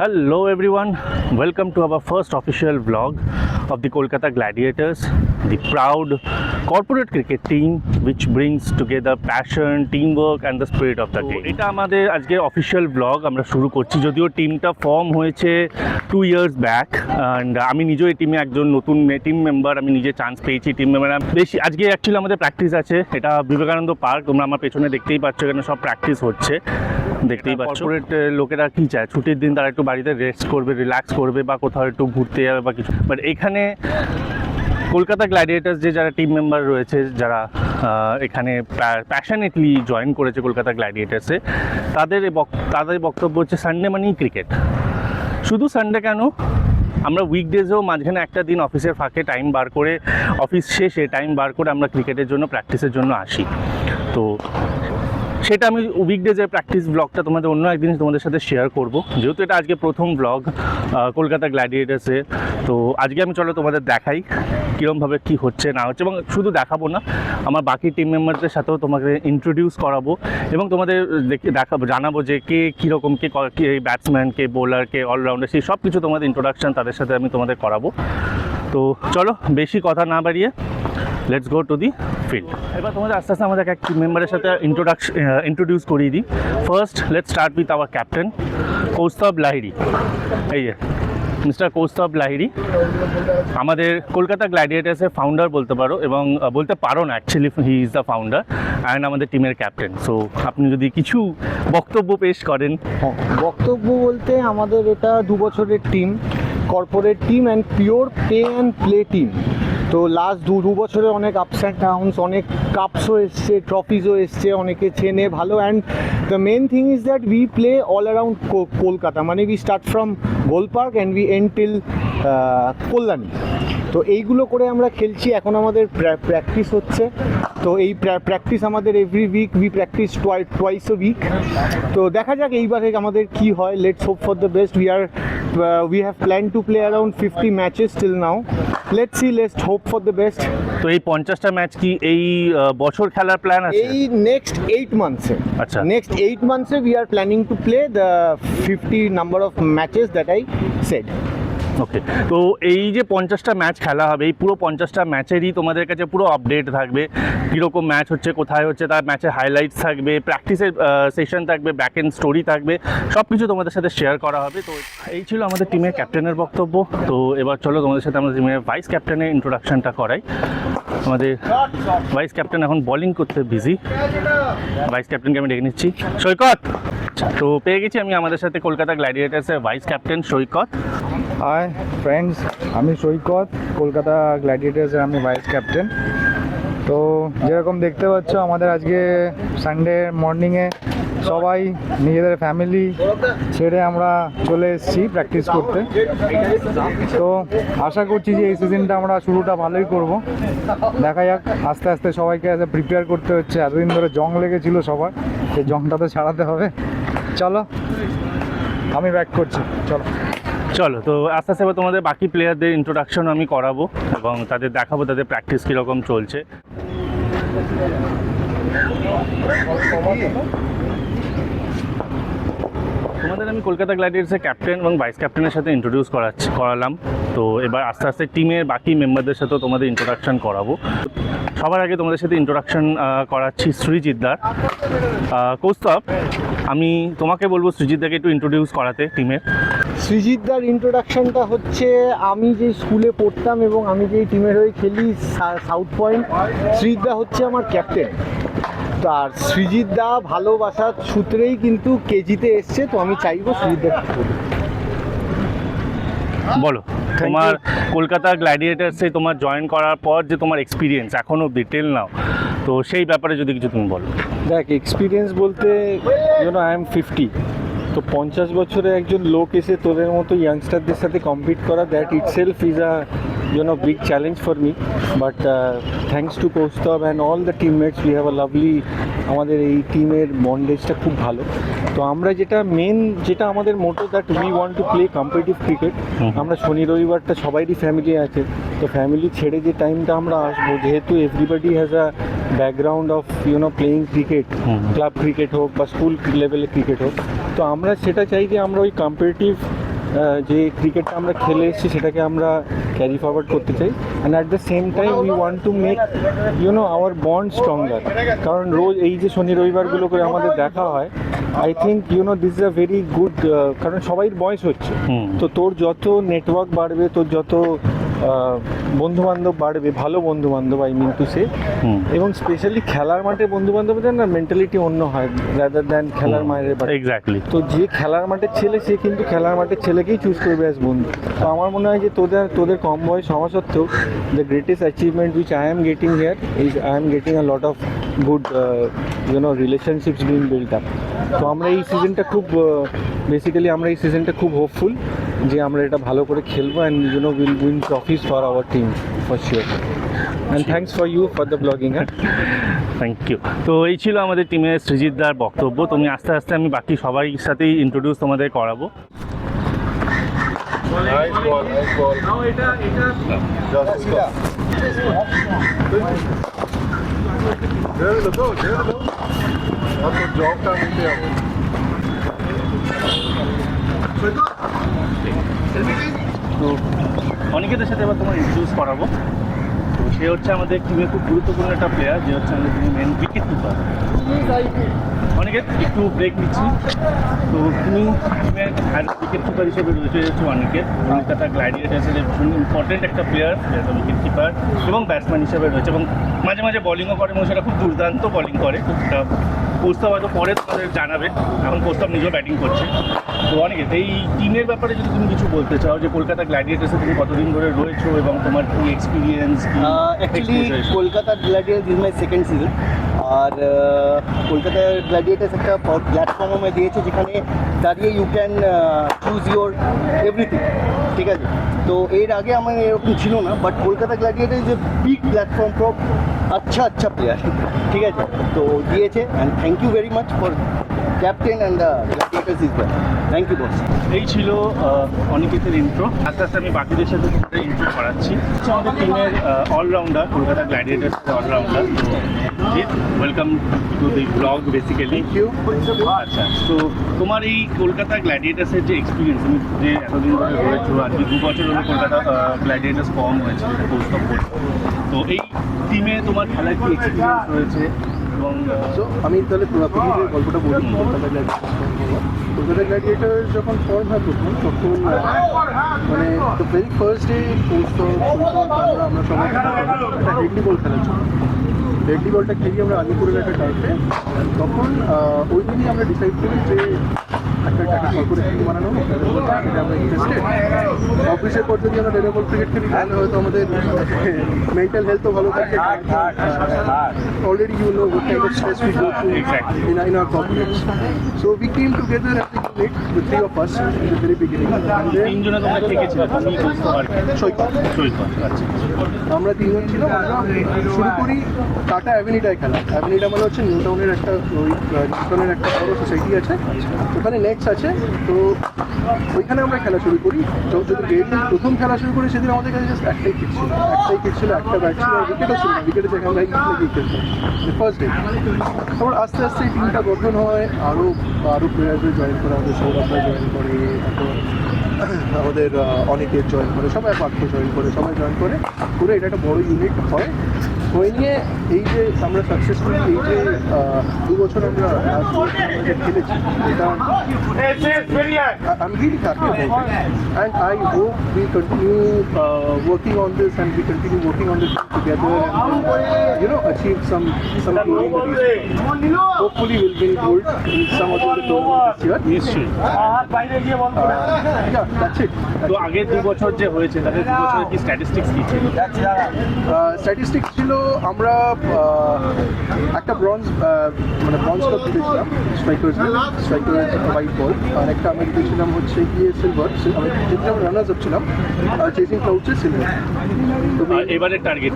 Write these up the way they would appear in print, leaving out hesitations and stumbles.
Hello everyone, welcome to our first official vlog of the Kolkata Gladiators, the proud corporate cricket team which brings together passion, teamwork and the spirit of the game. এটা আমাদের আজকে official blog আমরা শুরু করছি, যদিও টিমটা form হয়েছে 2 years back and আমি নিজেও এই টিমে একজন নতুন টিম মেম্বার, আমি নিজে চান্স পেয়েছি টিম মেম্বার বেশি। আজকে অ্যাকচুয়ালি আমাদের প্র্যাকটিস আছে, এটা বিবেকানন্দ পার্ক, তোমরা আমার পেছনে দেখতেই পাচ্ছ, এখানে সব প্র্যাকটিস হচ্ছে দেখতেই পাচ্ছ। কর্পোরেট লোকেরা কী চায়, ছুটির দিন তারা একটু বাড়িতে রেস্ট করবে, রিল্যাক্স করবে বা কোথাও একটু ঘুরতে যাবে বা কিছু, বাট এখানে কলকাতা গ্ল্যাডিয়েটার্স যে যারা টিম মেম্বার রয়েছে, যারা এখানে প্যাশনেটলি জয়েন করেছে কলকাতা গ্ল্যাডিয়েটার্সে, তাদের বক্তব্য হচ্ছে সানডে মানেই ক্রিকেট। শুধু সানডে কেন, আমরা উইকডেজেও মাঝখানে একটা দিন অফিসের ফাঁকে টাইম বার করে, অফিস শেষে টাইম বার করে আমরা ক্রিকেটের জন্য প্র্যাকটিসের জন্য আসি। তো সেটা আমি উইকডেজের প্র্যাকটিস ব্লগটা তোমাদের অন্য একদিন তোমাদের সাথে শেয়ার করব, যেহেতু এটা আজকে প্রথম ব্লগ কলকাতা গ্ল্যাডিয়েটার্সের। তো আজকে আমি চলো তোমাদের দেখাই কীরকমভাবে কী হচ্ছে না হচ্ছে, এবং শুধু দেখাবো না, আমার বাকি টিম মেম্বারদের সাথেও তোমাকে ইন্ট্রোডিউস করাবো এবং তোমাদের দেখাবো, জানাবো যে কে কীরকম, কে ব্যাটসম্যান, কে বোলার, কে অলরাউন্ডার, সেই সব কিছু তোমাদের ইন্ট্রোডাকশান তাদের সাথে আমি তোমাদের করাবো। তো চলো বেশি কথা না বাড়িয়ে let's go to the field. এবার তোমাদের আস্তে আস্তে আমাদের এক মেম্বারের সাথে ইন্ট্রোডিউস করিয়ে দিই। First let's start with our captain Kaustav Lahiri. এই যে মিস্টার কৌস্তব লাহিড়ী আমাদের কলকাতা গ্ল্যাডিয়েটার্সের ফাউন্ডার বলতে পারো, এবং বলতে পারো না, actually he is the founder and আমাদের টিমের ক্যাপ্টেন। সো আপনি যদি কিছু বক্তব্য পেশ করেন। বক্তব্য বলতে আমাদের এটা 2 বছরের team, corporate team and pure pay and play team. তো লাস্ট দু বছরে অনেক আপস অ্যান্ড ডাউনস, অনেক কাপসও এসছে, ট্রফিজও এসছে, অনেকে চেনে ভালো। And the main thing is that we play all around Kolkata, মানে we start from Gol Park and we end till Kalyani. তো এইগুলো করে আমরা খেলছি। এখন আমাদের প্র্যাকটিস হচ্ছে, তো এই প্র্যাকটিস আমাদের every week, we practice twice a week. তো দেখা যাক এইবারে আমাদের কি হয়। Let's hope for the best. We have planned to play around 50 matches till now. Let's see, let's hope for the best. তো এই 50টা ম্যাচ কি এই বছর খেলার প্ল্যান আছে? এই next 8 months আচ্ছা, next 8 months we are planning to play the 50 number of matches that I said. ওকে, তো এই যে 50টা ম্যাচ খেলা হবে, এই পুরো 50টা ম্যাচেরই তোমাদের কাছে পুরো আপডেট থাকবে, কীরকম ম্যাচ হচ্ছে, কোথায় হচ্ছে, তার ম্যাচের হাইলাইটস থাকবে, প্র্যাকটিসের সেশন থাকবে, ব্যাক এন্ড স্টোরি থাকবে, সব কিছু তোমাদের সাথে শেয়ার করা হবে। তো এই ছিল আমাদের টিমের ক্যাপ্টেনের বক্তব্য। তো এবার চলো তোমাদের সাথে আমাদের টিমের ভাইস ক্যাপ্টেনের ইন্ট্রোডাকশনটা করাই। আমাদের ভাইস ক্যাপ্টেন এখন বোলিং করতে বিজি, ভাইস ক্যাপ্টেনকে আমি ডেকে নিচ্ছি। সৈকত। তো পেয়ে গেছি আমি আমাদের সাথে কলকাতা গ্ল্যাডিয়েটার্সের ভাইস ক্যাপ্টেন সৈকত। হাই ফ্রেন্ডস, আমি সৈকত, কলকাতা গ্ল্যাডিয়েটার্সের আমি ভাইস ক্যাপ্টেন। তো যেরকম দেখতে পাচ্ছ, আমাদের আজকে সানডে মর্নিংয়ে সবাই নিজেদের ফ্যামিলি ছেড়ে আমরা চলে এসেছি প্র্যাকটিস করতে। তো আশা করছি যে এই সিজনটা আমরা শুরুটা ভালোই করব। দেখা যাক, আস্তে আস্তে সবাইকে প্রিপেয়ার করতে হচ্ছে। এতদিন ধরে জং লেগেছিল সবার, সেই জংটা তো ছাড়াতে হবে। চলো, আমি ব্যাক করছি। চলো, তো আস্তে আস্তে তোমাদের বাকি প্লেয়ারদের ইন্ট্রোডাকশন আমি করাবো এবং তাদের দেখাবো তাদের প্র্যাকটিস কীরকম চলছে। তোমাদের আমি কলকাতা গ্ল্যাডিয়েটার্সের ক্যাপ্টেন এবং ভাইস ক্যাপ্টেনের সাথে ইন্ট্রোডিউস করালাম। তো এবার আস্তে আস্তে টিমের বাকি মেম্বারদের সাথেও তোমাদের ইন্ট্রোডাকশন করাবো। সবার আগে তোমাদের সাথে ইন্ট্রোডাকশন করাচ্ছি সৃজিতদার। কৌস্তব, আমি তোমাকে বলবো সৃজিতদাকে একটু ইন্ট্রোডিউস করাতে টিমের। সৃজিতদার ইন্ট্রোডাকশনটা হচ্ছে, আমি যে স্কুলে পড়তাম এবং আমি যেই টিমের হয়ে খেলি সাউথ পয়েন্ট, সৃজিতদা হচ্ছে আমার ক্যাপ্টেন। আর সৃজিতদা ভালোবাসার সূত্রেই কিন্তু কেজিতে এসছে। তো আমি চাইবো সৃজিতদা বলো, তোমার কলকাতা গ্ল্যাডিয়েটার্সে তোমার জয়েন করার পর যে তোমার এক্সপিরিয়েন্স এখনও ডিটেল নাও, তো সেই ব্যাপারে যদি কিছু তুমি বলো। দেখ, এক্সপিরিয়েন্স বলতে আই এম 50, তো 50 বছরে একজন লোক এসে তোদের মতো ইয়াংস্টারদের সাথে কম্পিট করা, that itself is a big challenge for me. But thanks to Kaustav and all the teammates, we have a lovely, আমাদের এই টিমের বন্ডেজটা খুব ভালো। তো আমরা যেটা আমাদের motto, that we want to play competitive cricket. আমরা শনি রবিবারটা সবাইরই ফ্যামিলি আছে, তো ফ্যামিলি ছেড়ে যে টাইমটা আমরা আসবো, যেহেতু everybody has a background of playing cricket, club cricket হোক বা স্কুল লেভেলে ক্রিকেট হোক, তো আমরা সেটা চাই যে আমরা ওই কম্পিটিটিভ যে ক্রিকেটটা আমরা খেলে এসেছি সেটাকে আমরা ক্যারি ফরওয়ার্ড করতে চাই, and at the same time we want to make our bond stronger. কারণ রোজ এই যে শনি রবিবারগুলো করে আমাদের দেখা হয়, I think this is a very good, কারণ সবাই বয়স হচ্ছে, তো তোর যত নেটওয়ার্ক বাড়বে, তোর যত বন্ধুবান্ধব বাড়বে, ভালো বন্ধুবান্ধব আই মিন টু সে, এবং স্পেশালি খেলার মাঠে বন্ধুবান্ধবদের না মেন্টালিটি অন্য হয় রাদার দ্যান খেলার মাঠে। এক্স্যাক্টলি। তো যে খেলার মাঠের ছেলে সে কিন্তু খেলার মাঠের ছেলেকেই চুজ করবে অ্যাজ বন্ধু। তো আমার মনে হয় যে তোদের কম বয়স হওয়া সত্ত্বেও the greatest achievement which I am getting here is I am getting a lot of good relationships being build up. তো আমরা এই সিজনটা খুব বেসিক্যালি আমরা এই সিজনটা খুব হোপফুল যে আমরা এটা ভালো করে খেলবো, and will win trophies for our team for sure. And thanks for you for the blogging. হ্যাঁ, থ্যাংক ইউ। তো এই ছিল আমাদের টিমের সৃজিতদার বক্তব্য। তুমি আস্তে আস্তে আমি বাকি সবাই সাথেই ইন্ট্রোডিউস তোমাদের করাবো। তো অনিকেতের সাথে এবার তোমার ইন্ট্রোডিউস করাবো। তো সে হচ্ছে আমাদের টিমে খুব গুরুত্বপূর্ণ একটা প্লেয়ার, যে হচ্ছে আমাদের টিমের মেন উইকেট কিপার। অনিকেত, একটু ব্রেক নিচ্ছি। তো তুমি টিমের উইকেট কিপার হিসেবে রয়েছে হচ্ছে অনিকেত। কলকাতা গ্ল্যাডিয়েটার্সের ভীষণ ইম্পর্টেন্ট একটা প্লেয়ার, উইকেট কিপার এবং ব্যাটসম্যান হিসেবে রয়েছে, এবং মাঝে মাঝে বলিংও করে, এবং সেটা খুব দুর্দান্ত বলিং করে। সেটা কৌস্তব হয়তো পরে তোমাদের জানাবে, এখন কৌস্তব নিজেও ব্যাটিং করছে। তো অনিকেত, এই টিমের ব্যাপারে যদি তুমি কিছু বলতে চাও, যে কলকাতা গ্ল্যাডিয়েটার্সে তুমি কতদিন ধরে রয়েছো এবং তোমার কি experience? Actually Kolkata Gladiators is my second season. আর কলকাতা গ্ল্যাডিয়েটার্স একটা প্ল্যাটফর্ম আমায় দিয়েছে যেখানে দাঁড়িয়ে you can choose your everything, ঠিক আছে? তো এর আগে আমার এরকম ছিল না, but Kolkata Gladiator is a big platform for আচ্ছা প্লেয়ার, ঠিক আছে? তো দিয়েছে, and thank you very much for captain and Gladiators is well. Thank you boss. এই ছিল অনিকেতের ইন্ট্রো। আস্তে আস্তে আমি বাকিদের সাথে তোমাদের ইন্ট্রো করাচ্ছি। হচ্ছে আমাদের টিমের অলরাউন্ডার, কলকাতা গ্ল্যাডিয়েটার্সের allrounder Jeet. Welcome to the blog basically. Thank you. আচ্ছা, তো তোমার এই কলকাতা গ্ল্যাডিয়েটার্সের যে এক্সপিরিয়েন্স, তুমি যে এতদিন ধরে রয়েছো, আজকে 2 বছর হলো কলকাতা গ্ল্যাডিয়েটার্স ফর্ম হয়েছে, কৌস্তব বলছো। তো এই টিমে তোমার খেলার কি এক্সপিরিয়েন্স রয়েছে? এবং সো আমি তাহলে পুরোপুরি গল্পটা বলি। কলকাতা গ্ল্যাডিয়েটার যখন ফর্ম হয় প্রথম, তখন মানে দ্য ভেরি ফার্স্ট ডে আমরা সবাই একটা হেডলি বল খেলার জন্য হেডলি বলটা খেলি আমরা আলিপুরের একটা টার্ফে। তখন ওই দিনই আমরা ডিসাইড করি যে একটা কর্পোরেট টিম বানানো, এটা আমরা ইন্টারেস্টেড। অফিসের পর যদি আমরা ডেডবল ক্রিকেট খেলি তাহলে হয়তো আমাদের মেন্টাল হেলথও ভালো থাকে। Already you know what kind of stress we go through in our corporates. So we came together as a unit, the three of us, in the very beginning. And then তিনজনে তোমরা থেকেছিল, তুমি কৌস্তব আর সৈকত, আচ্ছা। আমরা তিনজন ছিলাম। আমরা শুরু করি টাটা অ্যাভিনিটায় খেলা। অ্যাভিনিটা মানে হচ্ছে নিউ টাউনের একটা নিউটনের একটা বড় সোসাইটি আছে, ওখানে নেক্সট আছে। তো ওইখানে আমরা খেলা শুরু করি। যদি প্রথম খেলা শুরু করি সেদিন আমাদের কাছে জাস্ট একটাই কিট ছিল, একটা ব্যাট ছিল, উইকেটও ছিল না। উইকেটে যেখানে আমরা গিয়ে খেলতাম ফার্স্ট ডে। তারপর আস্তে আস্তে এই টিমটা গঠন হয়, আরও প্লেয়ারদের জয়েন করে, আমাদের সৌরভরা জয়েন করে, আমাদের অনেকের জয়েন করে, সবাই পার্থ জয়েন করে, সবাই জয়েন করে পুরো এটা একটা বড় ইউনিট হয়। হয়ে নিয়ে এই যে আমরা সাকসেসফুলি এই যে 2 বছর আমরা খেলেছি, এটা I'm really happy about it, and I hope we continue working on this, and we continue working on this together, and achieve some glory in the future. Hopefully we'll win gold in some of the tournaments this year. নিশ্চয়ই। Yeah, that's it. তো আগে 2 বছর যে হয়েছে, তাদের 2 বছরের কি statistics কি ছিল? স্ট্যাটিস্টিক্স ছিল আমরা একটা ব্রঞ্জ কাপ জিতেছিলাম, স্ট্রাইকার্স হোয়াইট বল, আর একটা আমরা জিতেছিলাম হচ্ছে গিয়ে সিলভার। যেটা আমরা রানার্স আপ ছিলাম, চেজিং ক্লাউডসের সিলভার। তো আর এবারের টার্গেট?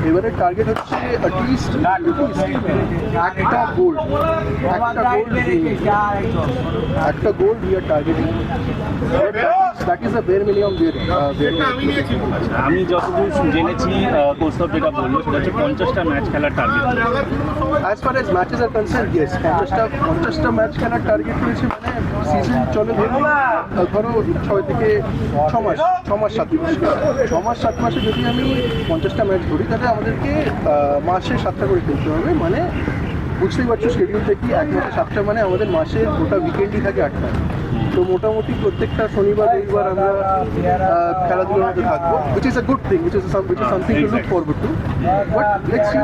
এবারের টার্গেট হচ্ছে অ্যাটলিস্ট একটা gold we are targeting. That is the bare minimum. আমি যতদূর জেনেছি, কৌস্তব যেটা বললো সেটা যাচ্ছে 50টা ম্যাচ খেলার target. As far as matches are concern yes 50টা ম্যাচ খেলার টার্গেট রয়েছে, মানে সিজন চলে ধরো 6 থেকে 6 মাস 7 মাসে যদি আমি 50টা ম্যাচ ধরি তাহলে আমাদেরকে মাসে 7টা করে খেলতে হবে, মানে বুঝতেই পারছো শিডিউল দেখি এক মাসে 7টা মানে আমাদের মাসের গোটা উইকেন্ডই থাকে 8টা। তো মোটামুটি প্রত্যেকটা শনিবার রবিবার আমরা খেলাধুলার মধ্যে থাকবো, which is a good thing, which is something to look forward to. But let's see.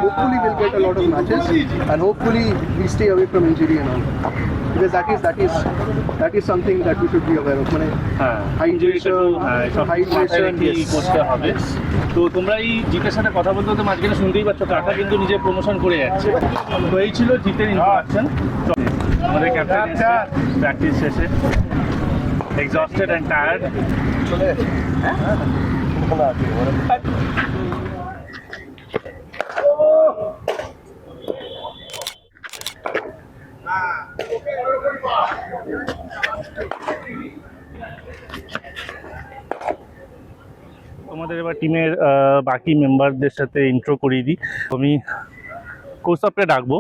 Hopefully we'll get a lot of matches and hopefully we stay away from injury and all. Because that is something that we should be aware of. মানে hydration, করতে হবে। তো তোমরা এই জিতের সাথে কথা বলতে বলতে মাঝখানে শুনতেই পাচ্ছ কাকা কিন্তু নিজে প্রমোশন করে যাচ্ছে। তো এই ছিল জিতের ইন্ট্রোডাকশন। আমাদের ক্যাপ্টেন প্র্যাকটিস শেষে এক্সস্টেড অ্যান্ড টায়ার্ড। তোমাদের এবার টিমের বাকি মেম্বারদের সাথে ইন্ট্রো করিয়ে দিই। আমি কৌস্তবকে ডাকবো,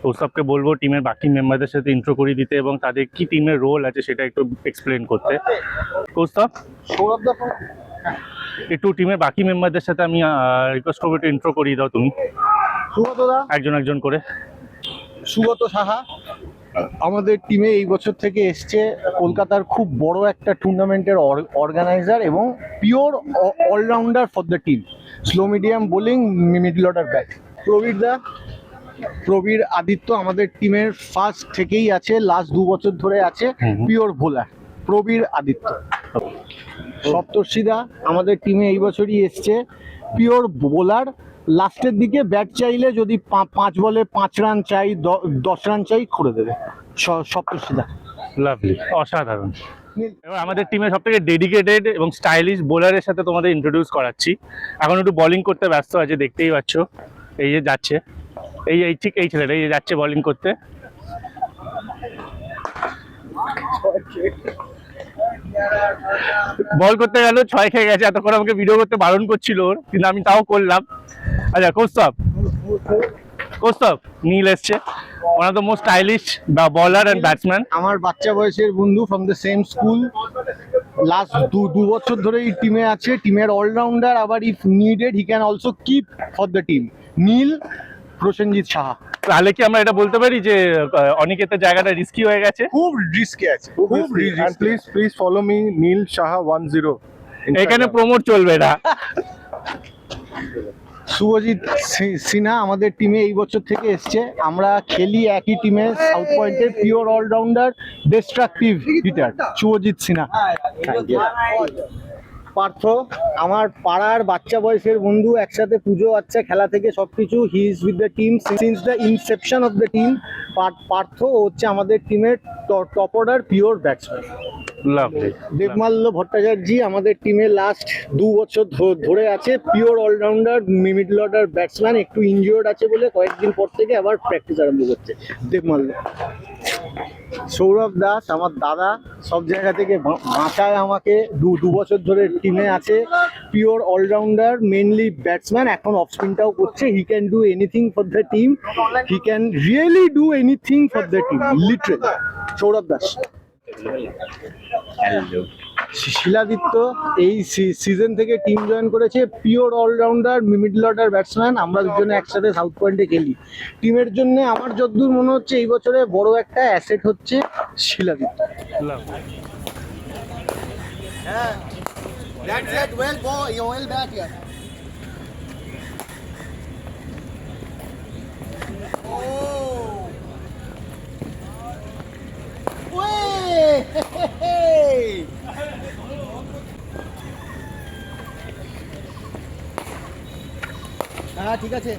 কৌস্তবকে বলবো টিমের বাকি মেম্বারদের সাথে ইন্ট্রো করিয়ে দিতে এবং তাদের কি টিমের রোল আছে সেটা একটু এক্সপ্লেন করতে। কৌস্তব, একটু টিমের বাকি মেম্বারদের সাথে আমি রিকোয়েস্ট করবো একটু ইন্ট্রো করিয়ে দাও তুমি, সুগতদা, একজন একজন করে। সুগত সাহা আমাদের টিমে এই বছর থেকে এসছে, কলকাতার খুব বড় একটা টুর্নামেন্টের অর্গানাইজার এবং pure all rounder for the team, slow medium bowling, middle order bat. Prabir Aditya আমাদের টিমের ফার্স্ট থেকেই আছে, লাস্ট 2 বছর ধরে আছে, পিওর বোলার প্রবীর আদিত্য। সপ্তর্ষিদা আমাদের টিমে এই বছরই এসছে, পিওর বোলার, লাস্টের দিকে ব্যাট চাইলে যদি 5 বলে 5 রান চাই, 10 রান চাই করে দেবে সপ্তর্ষিদা। লাভলি, অসাধারণ। এবার আমাদের টিমের সব থেকে ডেডিকেটেড এবং স্টাইলিশ বোলারের সাথে তোমাদের ইন্ট্রোডিউস করাচ্ছি। এখন একটু বোলিং করতে ব্যস্ত আছে, দেখতেই পাচ্ছ। এই যে যাচ্ছে, এই ঠিক এই ছেলেটা এই যে যাচ্ছে বোলিং করতে। বল করতে গেল 6 খেয়ে গেছে, এতক্ষণ আমাকে ভিডিও করতে বারণ করছিল ওর, কিন্তু আমি তাও করলাম। আচ্ছা কৌস্তব নীল এসছে, one of the most stylish bowler and batsman. আমার বাচ্চা বয়সের বন্ধু, from the same school, last 2 বছর ধরে এই টিমে আছে, টিমের অলরাউন্ডার, আবার if needed he can also keep for the team. Neel Prosenjit Saha. তাহলে কি আমরা এটা বলতে পারি যে অনিকেতের জায়গাটা রিস্কি হয়ে গেছে? খুব রিস্কি আছে, খুব রিস্কি। প্লিজ ফলো মি, নীল সাহা 10। এখানে প্রমোট চলবে না। শুভজিৎ সিনহা আমাদের টিমে এই বছর থেকে এসছে, আমরা খেলি একই টিমে, সাউথ পয়েন্টের pure all rounder, destructive hitter Shubhajit Sinha. Partha আমার পাড়ার বাচ্চা বয়সের বন্ধু, একসাথে পুজো আচ্ছা খেলা থেকে সবকিছু, he is with the team since the inception of the team. Partha হচ্ছে আমাদের টিমের top order pure batsman. Lovely. Debmalya Bhattacharya আমাদের টিমে লাস্ট 2 বছর ধরে আছে, pure all rounder, middle order batsman, একটু ইনজিওর্ড আছে বলে কয়েকদিন পর থেকে আবার প্র্যাকটিস আরম্ভ করছে দেবমাল্য। সৌরভ দাস আমার দাদা, সব জায়গা থেকে বাঁচায় আমাকে, 2 বছর ধরে টিমে আছে, পিওর অলরাউন্ডার, মেনলি ব্যাটসম্যান, এখন অফ স্পিনটাও করছে। He can do anything for the team, he can really do anything for the team, literally. Sourav Das. Shiladitya এই সিজন থেকে টিম জয়েন করেছে, pure all rounder, middle order batsman. আমরা দুজনে একসাথে সাউথ পয়েন্টে খেলি। টিমের জন্য আমার যতদূর মনে হচ্ছে এই বছরে বড় একটা অ্যাসেট হচ্ছে শিলাদিত্য। হ্যাঁ ঠিক আছে।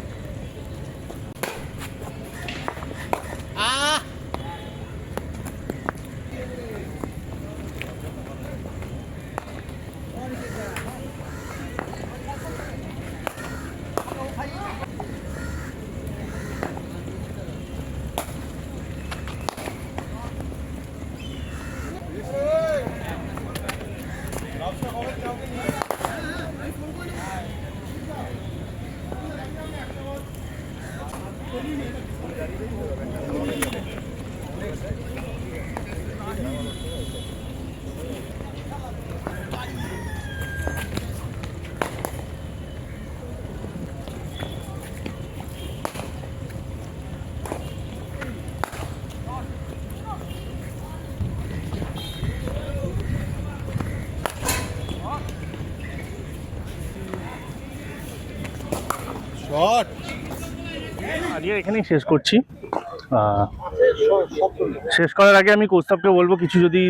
আজকে এখানেই শেষ করছি। শেষ করার আগে আমি কৌস্তবকে বলবো কিছু যদি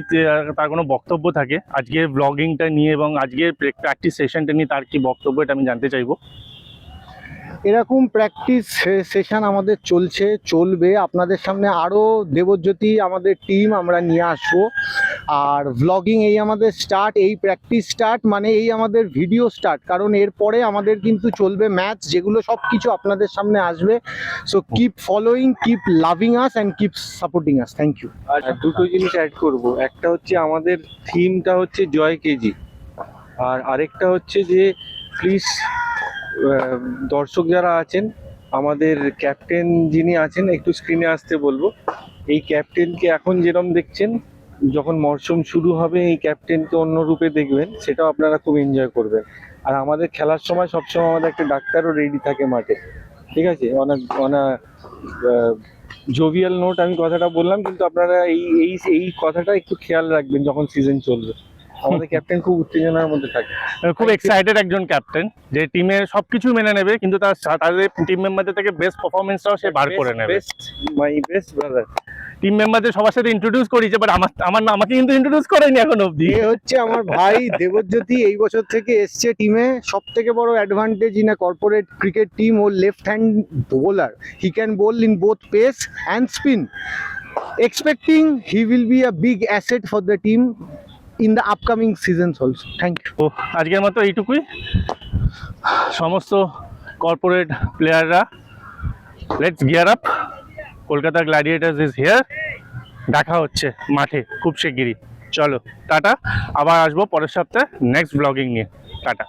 তার কোনো বক্তব্য থাকে আজকের ব্লগিংটা নিয়ে এবং আজকের প্র্যাকটিস সেশনটা নিয়ে তার কি বক্তব্য এটা আমি জানতে চাইবো। এরকম প্র্যাকটিস সেশন আমাদের চলবে আপনাদের সামনে আরও দেবজ্যোতি আমাদের টিম আমরা নিয়ে আসবো। আর ভ্লগিং এই আমাদের স্টার্ট, এই প্র্যাকটিস স্টার্ট মানে এই আমাদের ভিডিও স্টার্ট, কারণ এরপরে আমাদের কিন্তু চলবে ম্যাচ, যেগুলো সব কিছু আপনাদের সামনে আসবে। So keep following, keep loving us and keep supporting us. Thank you. আর দুটো জিনিস অ্যাড করব, একটা হচ্ছে আমাদের থিমটা হচ্ছে জয় কেজি, আর আরেকটা হচ্ছে যে প্লিজ দর্শক যারা আছেন, আমাদের ক্যাপ্টেন যিনি আছেন একটু স্ক্রিনে আসতে বলবো। এই ক্যাপ্টেনকে এখন যেরকম দেখছেন, যখন মরশুম শুরু হবে এই ক্যাপ্টেনকে অন্য রূপে দেখবেন, সেটাও আপনারা খুব এনজয় করবেন। আর আমাদের খেলার সময় সবসময় আমাদের একটা ডাক্তারও রেডি থাকে মাঠে, ঠিক আছে? জোভিয়াল নোট আমি কথাটা বললাম, কিন্তু আপনারা এই কথাটা একটু খেয়াল রাখবেন যখন সিজন চলবে। আমাদের ক্যাপ্টেন খুব উত্তেজনার মধ্যে থাকে, খুব এক্সাইটেড একজন ক্যাপ্টেন যে টিমের সবকিছু মেনে নেবে, কিন্তু তাদের টিম মেম্বারদের থেকে বেস্ট পারফরমেন্সটাও সে বার করে নেবে। My best brother. টিম মেম্বারদের সবার সাথে ইন্ট্রোডিউস করেছে, বাট আমাকে কিন্তু ইন্ট্রোডিউস করেনি এখন অবধি। এ হচ্ছে আমার ভাই দেবজ্যোতি, এই বছর থেকে এসছে টিমে। সব থেকে বড় advantage in a corporate cricket team, ও left hand bowler, he can bowl in both pace and spin. Expecting he will be a big asset for the team in the upcoming seasons also. Thank you. তো আজকের মতো এইটুকুই। সমস্ত corporate প্লেয়াররা let's gear up, Kolkata Gladiators is here. দেখা হচ্ছে মাঠে খুব শিগগিরই। চলো টাটা, আবার আসবো পরের সপ্তাহে নেক্সট ব্লগিং নিয়ে। টাটা।